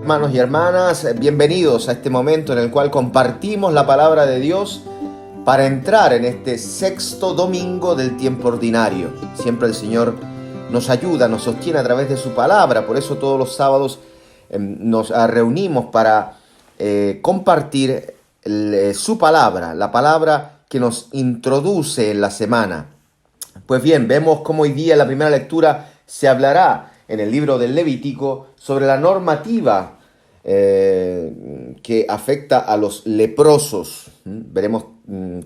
Hermanos y hermanas, bienvenidos a este momento en el cual compartimos la palabra de Dios para entrar en este sexto domingo del tiempo ordinario. Siempre el Señor nos ayuda, nos sostiene a través de su palabra, por eso todos los sábados nos reunimos para compartir su palabra, la palabra que nos introduce en la semana. Pues bien, vemos cómo hoy día en la primera lectura se hablará en el libro del Levítico sobre la normativa que afecta a los leprosos. Veremos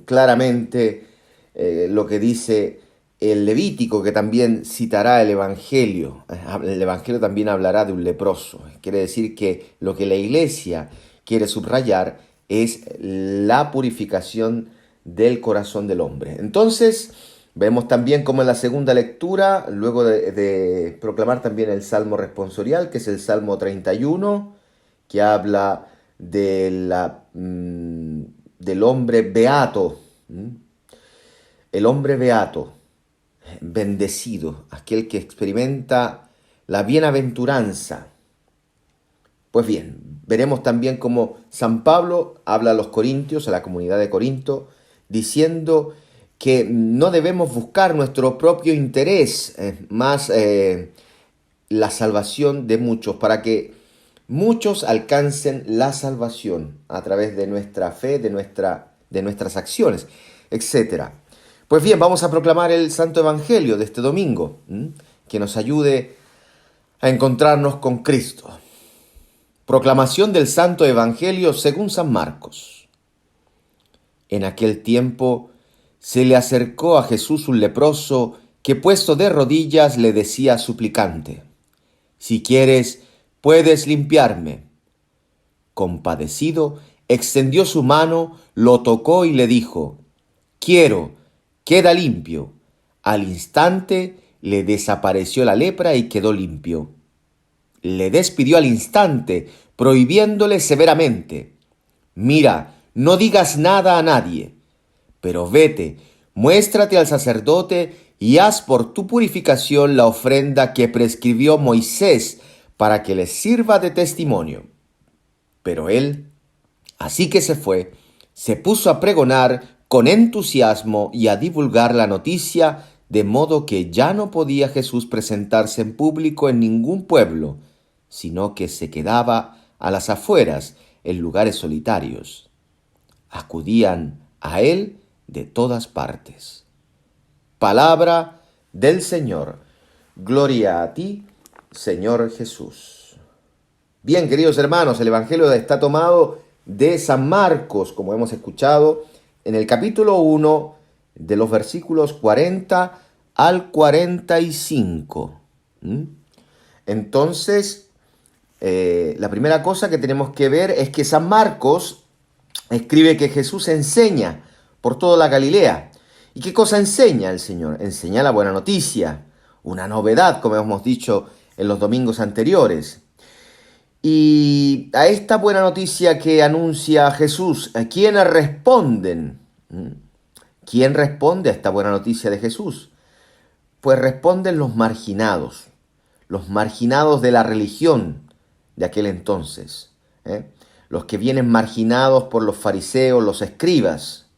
claramente lo que dice el Levítico, que también citará el Evangelio. El Evangelio también hablará de un leproso. Quiere decir que lo que la Iglesia quiere subrayar es la purificación del corazón del hombre. Entonces, vemos también como en la segunda lectura, luego de proclamar también el Salmo responsorial, que es el Salmo 31, que habla del hombre beato. El hombre beato, bendecido, aquel que experimenta la bienaventuranza. Pues bien, veremos también cómo San Pablo habla a los corintios, a la comunidad de Corinto, diciendo que no debemos buscar nuestro propio interés, más la salvación de muchos, para que muchos alcancen la salvación a través de nuestra fe, de nuestras acciones, etc. Pues bien, vamos a proclamar el Santo Evangelio de este domingo, que nos ayude a encontrarnos con Cristo. Proclamación del Santo Evangelio según San Marcos. En aquel tiempo se le acercó a Jesús un leproso que, puesto de rodillas, le decía suplicante: «Si quieres, puedes limpiarme». Compadecido, extendió su mano, lo tocó y le dijo: «Quiero, queda limpio». Al instante le desapareció la lepra y quedó limpio. Le despidió al instante, prohibiéndole severamente: «Mira, no digas nada a nadie, pero vete, muéstrate al sacerdote y haz por tu purificación la ofrenda que prescribió Moisés para que les sirva de testimonio». Pero él, así que se fue, se puso a pregonar con entusiasmo y a divulgar la noticia, de modo que ya no podía Jesús presentarse en público en ningún pueblo, sino que se quedaba a las afueras, en lugares solitarios. Acudían a él de todas partes. Palabra del Señor. Gloria a ti, Señor Jesús. Bien, queridos hermanos, el Evangelio está tomado de San Marcos, como hemos escuchado, en el capítulo 1, de los versículos 40 al 45. Entonces, la primera cosa que tenemos que ver es que San Marcos escribe que Jesús enseña por toda la Galilea. ¿Y qué cosa enseña el Señor? Enseña la buena noticia, una novedad, como hemos dicho en los domingos anteriores. Y a esta buena noticia que anuncia Jesús, ¿a quiénes responden? ¿Quién responde a esta buena noticia de Jesús? Pues responden los marginados de la religión de aquel entonces, los que vienen marginados por los fariseos, los escribas,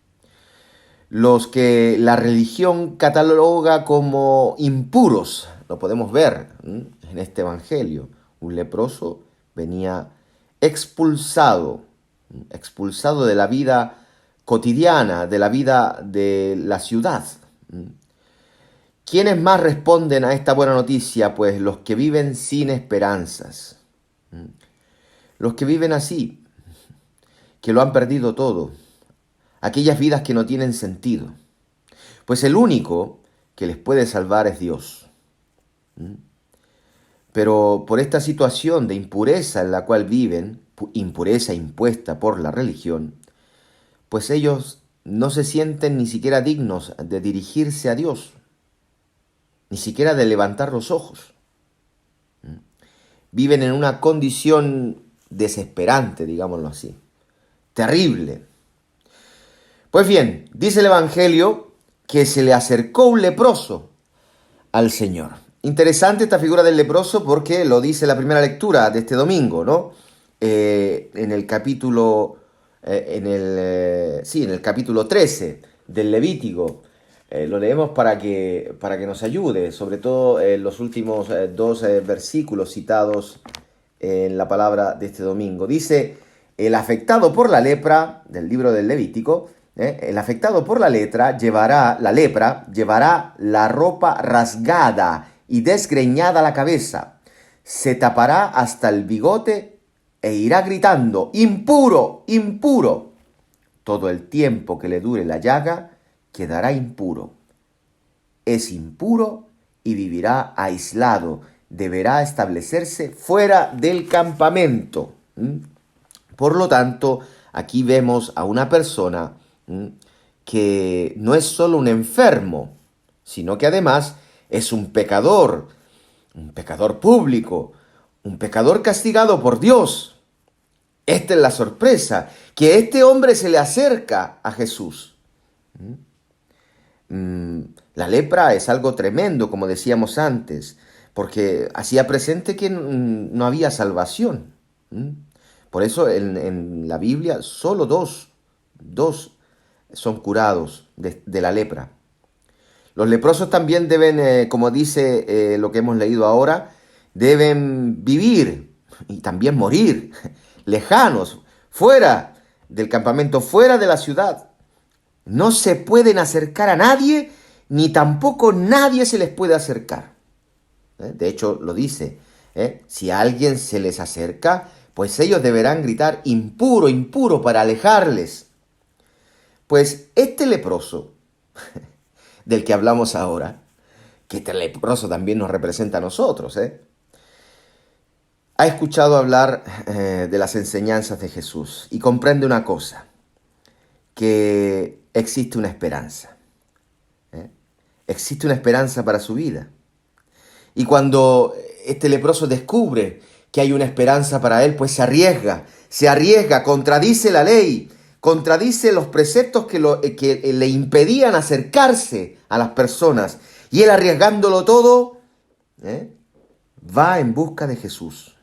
los que la religión cataloga como impuros. Lo podemos ver en este evangelio. Un leproso venía expulsado de la vida cotidiana, de la vida de la ciudad. ¿Quiénes más responden a esta buena noticia? Pues los que viven sin esperanzas, los que viven así, que lo han perdido todo, aquellas vidas que no tienen sentido. Pues el único que les puede salvar es Dios. Pero por esta situación de impureza en la cual viven, impureza impuesta por la religión, pues ellos no se sienten ni siquiera dignos de dirigirse a Dios, ni siquiera de levantar los ojos. Viven en una condición desesperante, digámoslo así, terrible. Pues bien, dice el Evangelio que se le acercó un leproso al Señor. Interesante esta figura del leproso porque lo dice la primera lectura de este domingo, ¿no? en el capítulo, en el capítulo 13 del Levítico. Lo leemos para que nos ayude, sobre todo los últimos dos versículos citados en la palabra de este domingo. Dice, el afectado por la lepra, del libro del Levítico, el afectado por la lepra llevará la ropa rasgada y desgreñada la cabeza, se tapará hasta el bigote e irá gritando, impuro, impuro. Todo el tiempo que le dure la llaga, quedará impuro. Es impuro y vivirá aislado. Deberá establecerse fuera del campamento. Por lo tanto, aquí vemos a una persona que no es solo un enfermo, sino que además es un pecador público, un pecador castigado por Dios. Esta es la sorpresa, que este hombre se le acerca a Jesús. La lepra es algo tremendo, como decíamos antes, porque hacía presente que no había salvación. Por eso en la Biblia solo dos son curados de la lepra. Los leprosos también deben, como dice lo que hemos leído ahora, deben vivir y también morir lejanos, fuera del campamento, fuera de la ciudad. No se pueden acercar a nadie, ni tampoco nadie se les puede acercar. De hecho, lo dice, si a alguien se les acerca, pues ellos deberán gritar impuro, impuro para alejarles. Pues este leproso, del que hablamos ahora, que este leproso también nos representa a nosotros, ha escuchado hablar de las enseñanzas de Jesús y comprende una cosa, que existe una esperanza. Existe una esperanza para su vida. Y cuando este leproso descubre que hay una esperanza para él, pues se arriesga, contradice la ley, contradice los preceptos que le impedían acercarse a las personas. Y él, arriesgándolo todo, va en busca de Jesús.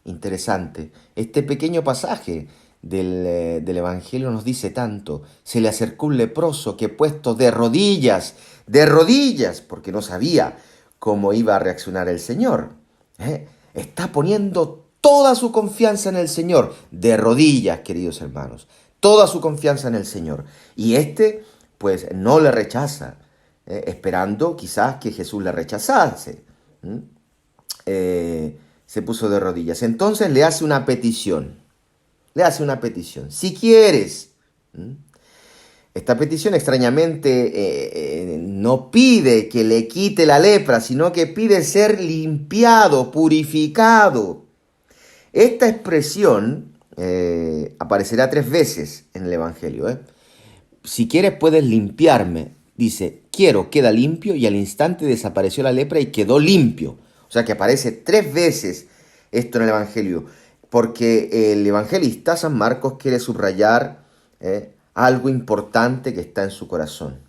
Interesante. Este pequeño pasaje del Evangelio nos dice tanto. Se le acercó un leproso que, puesto de rodillas, porque no sabía cómo iba a reaccionar el Señor, está poniendo toda su confianza en el Señor, de rodillas, queridos hermanos, toda su confianza en el Señor. Y pues no le rechaza, esperando quizás que Jesús le rechazase. Se puso de rodillas. Entonces le hace una petición. Si quieres. Esta petición extrañamente no pide que le quite la lepra, sino que pide ser limpiado, purificado. Esta expresión aparecerá 3 veces en el Evangelio. Si quieres puedes limpiarme. Dice, quiero, queda limpio, y al instante desapareció la lepra y quedó limpio. O sea que aparece 3 veces esto en el Evangelio, porque el evangelista San Marcos quiere subrayar algo importante que está en su corazón.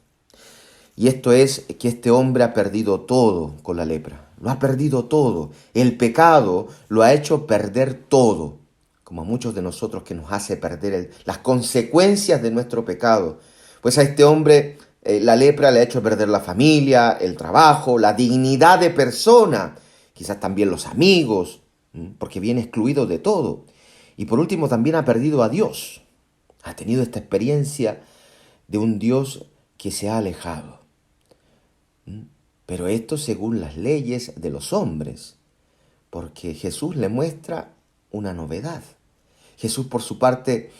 Y esto es que este hombre ha perdido todo con la lepra. Lo ha perdido todo. El pecado lo ha hecho perder todo, como a muchos de nosotros, que nos hace perder las consecuencias de nuestro pecado. Pues a este hombre la lepra le ha hecho perder la familia, el trabajo, la dignidad de persona, quizás también los amigos, porque viene excluido de todo. Y por último también ha perdido a Dios. Ha tenido esta experiencia de un Dios que se ha alejado. Pero esto según las leyes de los hombres, porque Jesús le muestra una novedad. Jesús, por su parte,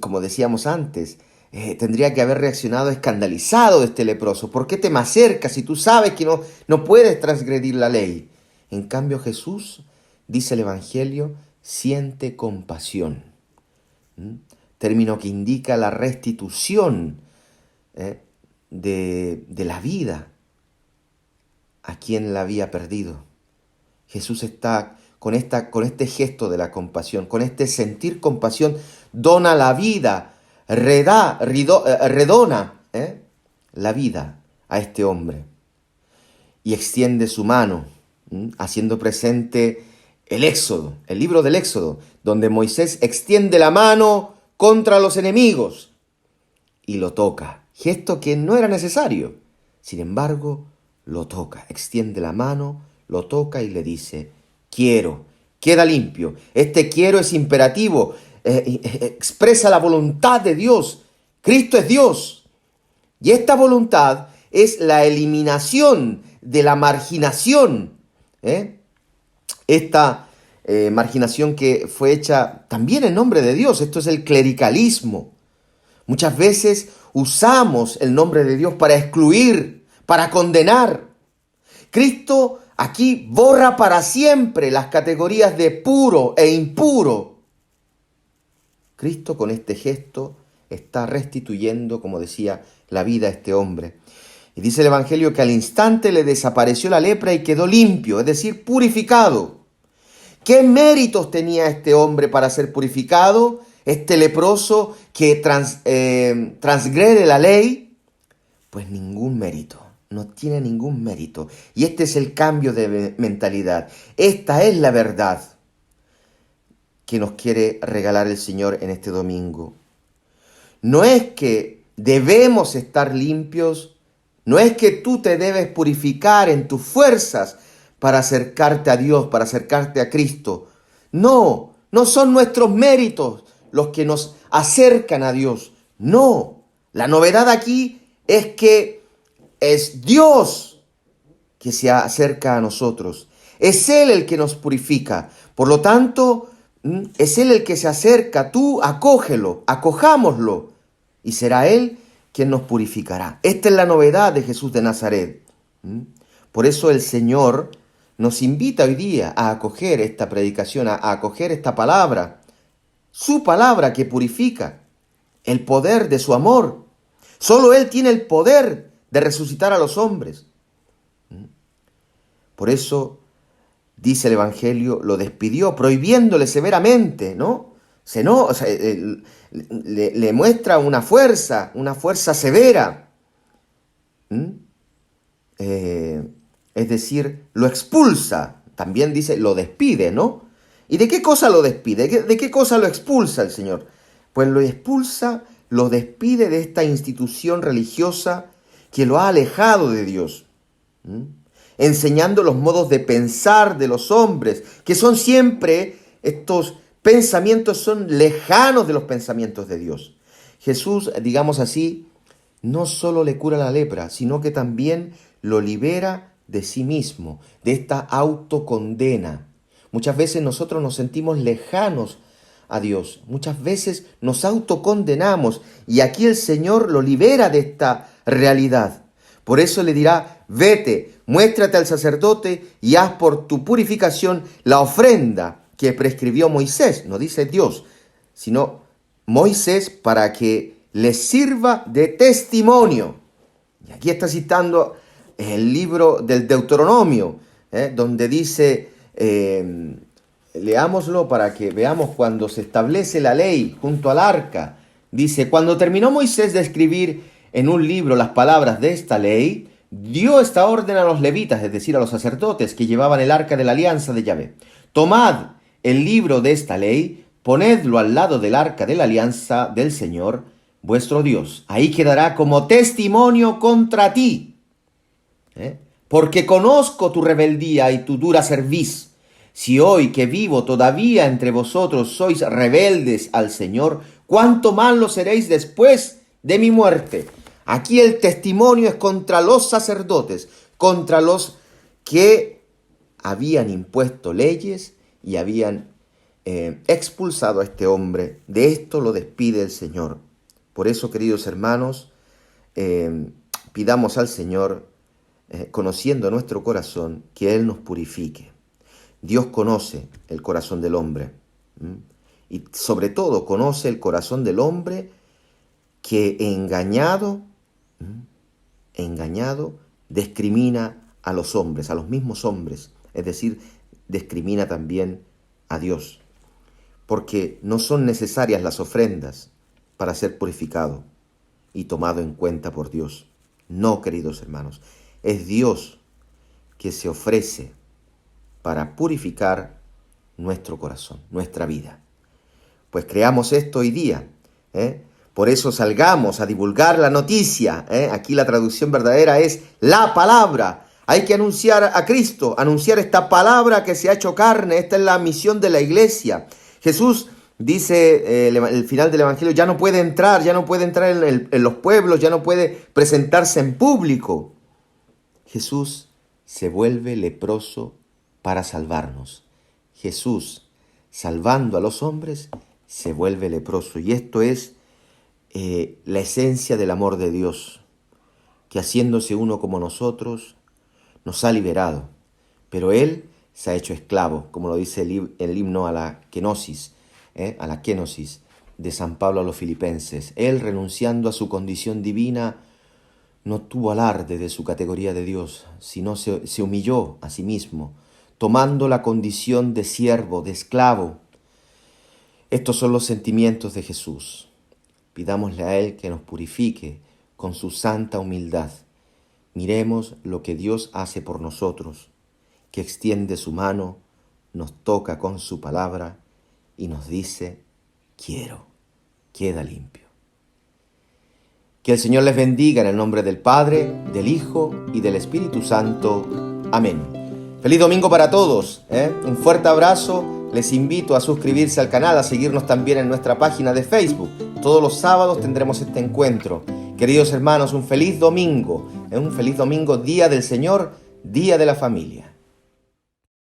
como decíamos antes, tendría que haber reaccionado escandalizado de este leproso. ¿Por qué te me acercas si tú sabes que no puedes transgredir la ley? En cambio, Jesús, dice el Evangelio, siente compasión. Término que indica la restitución de la vida a quien la había perdido. Jesús está con este gesto de la compasión, con este sentir compasión, dona la vida, redona la vida a este hombre y extiende su mano, haciendo presente el Éxodo, el libro del Éxodo, donde Moisés extiende la mano contra los enemigos y lo toca, gesto que no era necesario. Sin embargo, lo toca, extiende la mano, lo toca y le dice, quiero, queda limpio. Este quiero es imperativo, expresa la voluntad de Dios. Cristo es Dios. Y esta voluntad es la eliminación de la marginación. Esta marginación que fue hecha también en nombre de Dios. Esto es el clericalismo. Muchas veces usamos el nombre de Dios para excluir, para condenar. Cristo aquí borra para siempre las categorías de puro e impuro. Cristo con este gesto está restituyendo, como decía, la vida a este hombre. Y dice el Evangelio que al instante le desapareció la lepra y quedó limpio, es decir, purificado. ¿Qué méritos tenía este hombre para ser purificado? Este leproso que transgrede la ley. Pues ningún mérito, no tiene ningún mérito. Y este es el cambio de mentalidad. Esta es la verdad que nos quiere regalar el Señor en este domingo. No es que debemos estar limpios, no es que tú te debes purificar en tus fuerzas para acercarte a Dios, para acercarte a Cristo. No, no son nuestros méritos los que nos acercan a Dios. No, la novedad aquí es que es Dios que se acerca a nosotros. Es Él el que nos purifica. Por lo tanto, es Él el que se acerca. Tú acógelo, acojámoslo. Y será Él quien nos purificará. Esta es la novedad de Jesús de Nazaret. Por eso el Señor nos invita hoy día a acoger esta predicación, a acoger esta palabra. Su palabra que purifica. El poder de su amor. Solo Él tiene el poder de resucitar a los hombres. Por eso, dice el Evangelio, lo despidió, prohibiéndole severamente, ¿no? Le muestra una fuerza severa. Es decir, lo expulsa. También dice, lo despide, ¿no? ¿Y de qué cosa lo despide? ¿De qué cosa lo expulsa el Señor? Pues lo expulsa, lo despide de esta institución religiosa que lo ha alejado de Dios. Enseñando los modos de pensar de los hombres, que son siempre, estos pensamientos son lejanos de los pensamientos de Dios. Jesús, digamos así, no solo le cura la lepra, sino que también lo libera de sí mismo, de esta autocondena. Muchas veces nosotros nos sentimos lejanos a Dios, muchas veces nos autocondenamos y aquí el Señor lo libera de esta realidad. Por eso le dirá, vete, muéstrate al sacerdote y haz por tu purificación la ofrenda que prescribió Moisés, no dice Dios, sino Moisés para que les sirva de testimonio. Y aquí está citando el libro del Deuteronomio, donde dice, leámoslo para que veamos cuando se establece la ley junto al arca. Dice, cuando terminó Moisés de escribir en un libro las palabras de esta ley, dio esta orden a los levitas, es decir, a los sacerdotes que llevaban el arca de la alianza de Yahvé. Tomad el libro de esta ley, ponedlo al lado del arca de la alianza del Señor, vuestro Dios. Ahí quedará como testimonio contra ti. Porque conozco tu rebeldía y tu dura cerviz. Si hoy que vivo todavía entre vosotros sois rebeldes al Señor, ¿cuánto más lo seréis después de mi muerte? Aquí el testimonio es contra los sacerdotes, contra los que habían impuesto leyes y habían expulsado a este hombre. De esto lo despide el Señor. Por eso, queridos hermanos, pidamos al Señor, conociendo nuestro corazón, que Él nos purifique. Dios conoce el corazón del hombre. Y sobre todo conoce el corazón del hombre que engañado, discrimina a los hombres, a los mismos hombres. Es decir, discrimina también a Dios. Porque no son necesarias las ofrendas para ser purificado y tomado en cuenta por Dios. No, queridos hermanos, es Dios que se ofrece para purificar nuestro corazón, nuestra vida. Pues creamos esto hoy día, ¿eh? Por eso salgamos a divulgar la noticia, ¿eh? Aquí la traducción verdadera es la palabra. Hay que anunciar a Cristo, anunciar esta palabra que se ha hecho carne. Esta es la misión de la iglesia. Jesús dice, el final del Evangelio, ya no puede entrar en los pueblos, ya no puede presentarse en público. Jesús se vuelve leproso para salvarnos. Jesús, salvando a los hombres, se vuelve leproso. Y esto es la esencia del amor de Dios, que haciéndose uno como nosotros, nos ha liberado. Pero Él se ha hecho esclavo, como lo dice el himno a la kenosis de San Pablo a los Filipenses. Él, renunciando a su condición divina, no tuvo alarde de su categoría de Dios, sino se humilló a sí mismo, tomando la condición de siervo, de esclavo. Estos son los sentimientos de Jesús. Pidámosle a Él que nos purifique con su santa humildad. Miremos lo que Dios hace por nosotros, que extiende su mano, nos toca con su palabra y nos dice, quiero, queda limpio. Que el Señor les bendiga en el nombre del Padre, del Hijo y del Espíritu Santo. Amén. Feliz domingo para todos, Un fuerte abrazo. Les invito a suscribirse al canal, a seguirnos también en nuestra página de Facebook. Todos los sábados tendremos este encuentro. Queridos hermanos, un feliz domingo, Día del Señor, Día de la Familia.